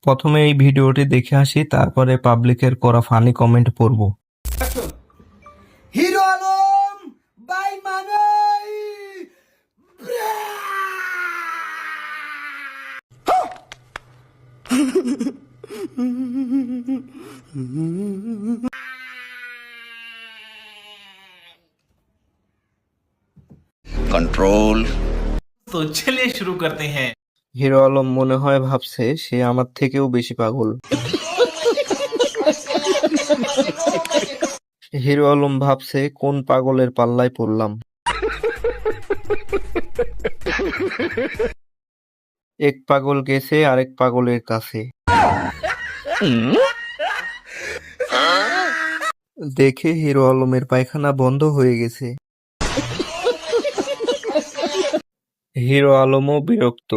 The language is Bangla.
প্রথমে এই ভিডিওটি দেখে আসি, তারপরে পাবলিকের করা ফানি কমেন্ট পড়ব। হিরো আলম বাই মানাই कंट्रोल। तो चलिए शुरू करते हैं। হিরো আলম মনে হয় ভাবছে সে আমার থেকেও বেশি পাগল। হিরো আলম ভাবছে কোন পাগলের পাল্লায় পড়লাম। এক পাগল গেছে আরেক পাগলের কাছে। দেখে হিরো আলমের পায়খানা বন্ধ হয়ে গেছে। হিরো আলমও বিরক্ত,